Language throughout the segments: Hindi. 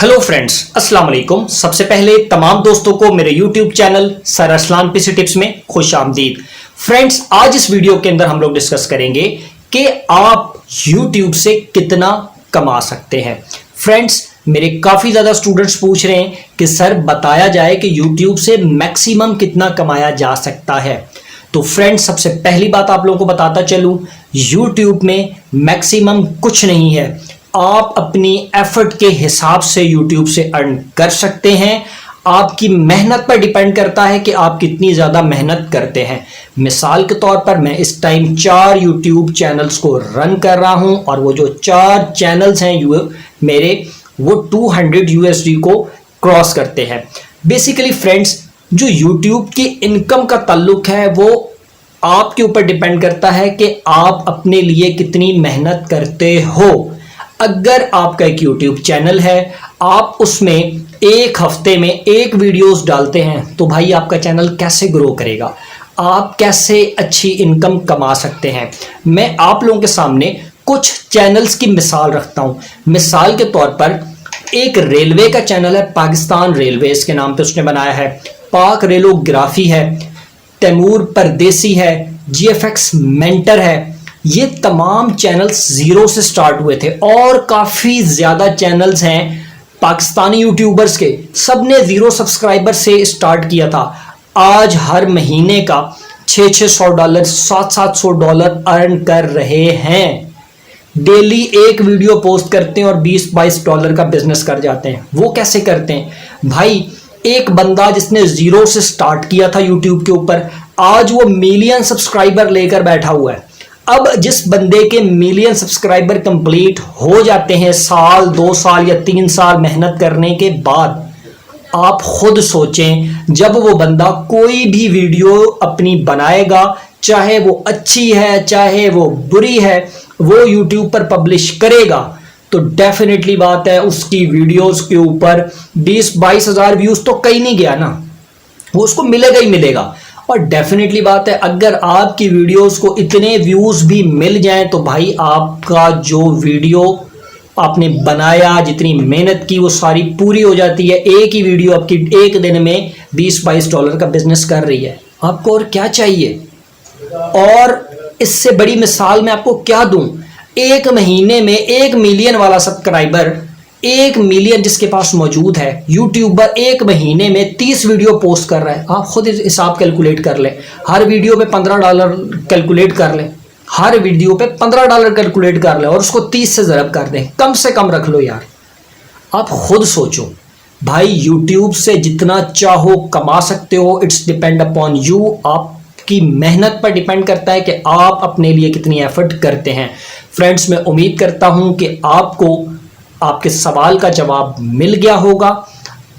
हेलो फ्रेंड्स, अस्सलाम वालेकुम। सबसे पहले तमाम दोस्तों को मेरे YouTube channel sir Arsalan PC tips में खुश आमदीद। फ्रेंड्स, आज इस वीडियो के अंदर हम लोग डिस्कस करेंगे कि आप YouTube से कितना कमा सकते हैं। फ्रेंड्स, मेरे काफी ज्यादा स्टूडेंट्स पूछ रहे हैं कि सर बताया जाए कि YouTube से मैक्सिमम कितना कमाया जा सकता है। तो फ्रेंड्स, सबसे पहली बात आप लोगों को बताता चलूं, YouTube में मैक्सिमम कुछ नहीं है। आप अपनी एफर्ट के हिसाब से YouTube से अर्न कर सकते हैं। आपकी मेहनत पर डिपेंड करता है कि आप कितनी ज़्यादा मेहनत करते हैं। मिसाल के तौर पर मैं इस टाइम 4 YouTube चैनल्स को रन कर रहा हूं और वो जो 4 चैनल्स हैं मेरे, वो 200 USD को क्रॉस करते हैं। बेसिकली फ्रेंड्स, जो YouTube की इनकम का ताल्लुक है वो आपके ऊपर डिपेंड करता है कि आप अपने लिए कितनी मेहनत करते हो। अगर आपका एक YouTube चैनल है, आप उसमें एक हफ्ते में एक वीडियोस डालते हैं, तो भाई आपका चैनल कैसे ग्रो करेगा, आप कैसे अच्छी इनकम कमा सकते हैं। मैं आप लोगों के सामने कुछ चैनल्स की मिसाल रखता हूं। मिसाल के तौर पर एक रेलवे का चैनल है, पाकिस्तान रेलवेज के नाम पे उसने बनाया है। पाक रेलोग्राफी है, तैमूर परदेसी है, GFX मेंटर है। ये तमाम चैनल्स जीरो से स्टार्ट हुए थे और काफ़ी ज़्यादा चैनल्स हैं पाकिस्तानी यूट्यूबर्स के, सब ने जीरो सब्सक्राइबर से स्टार्ट किया था। आज हर महीने का $600 $700 अर्न कर रहे हैं। डेली एक वीडियो पोस्ट करते हैं और $20-22 का बिजनेस कर जाते हैं। वो कैसे करते हैं भाई? एक बंदा जिसने जीरो से स्टार्ट किया था यूट्यूब के ऊपर, आज वो मिलियन सब्सक्राइबर लेकर बैठा हुआ है। अब जिस बंदे के मिलियन सब्सक्राइबर कंप्लीट हो जाते हैं साल 2 साल या 3 साल मेहनत करने के बाद, आप खुद सोचें, जब वो बंदा कोई भी वीडियो अपनी बनाएगा, चाहे वो अच्छी है चाहे वो बुरी है, वो यूट्यूब पर पब्लिश करेगा, तो डेफिनेटली बात है उसकी वीडियोस के ऊपर 20-22 हज़ार व्यूज तो कहीं नहीं गया ना, वो उसको मिलेगा ही मिलेगा। और डेफिनेटली बात है, अगर आपकी वीडियोस को इतने व्यूज भी मिल जाएं तो भाई आपका जो वीडियो आपने बनाया, जितनी मेहनत की, वो सारी पूरी हो जाती है। एक ही वीडियो आपकी एक दिन में $20-22 का बिजनेस कर रही है। आपको और क्या चाहिए? और इससे बड़ी मिसाल मैं आपको क्या दूं? एक महीने में 1 मिलियन वाला सब्सक्राइबर, 1 मिलियन जिसके पास मौजूद है, यूट्यूबर एक महीने में 30 वीडियो पोस्ट कर रहा है। आप खुद हिसाब कैलकुलेट कर लें, हर वीडियो पे $15 कैलकुलेट कर लें, हर वीडियो पे $15 कैलकुलेट कर लें और उसको 30 से ज़रब कर दें, कम से कम रख लो यार। आप खुद सोचो भाई, यूट्यूब से जितना चाहो कमा सकते हो। इट्स डिपेंड अपॉन यू, आपकी मेहनत पर डिपेंड करता है कि आप अपने लिए कितनी एफर्ट करते हैं। फ्रेंड्स, मैं उम्मीद करता हूं कि आपको आपके सवाल का जवाब मिल गया होगा।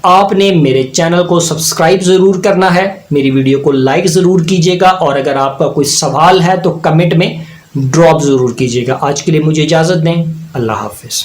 आपने मेरे चैनल को सब्सक्राइब ज़रूर करना है, मेरी वीडियो को लाइक ज़रूर कीजिएगा और अगर आपका कोई सवाल है तो कमेंट में ड्रॉप ज़रूर कीजिएगा। आज के लिए मुझे इजाज़त दें। अल्लाह हाफिज़।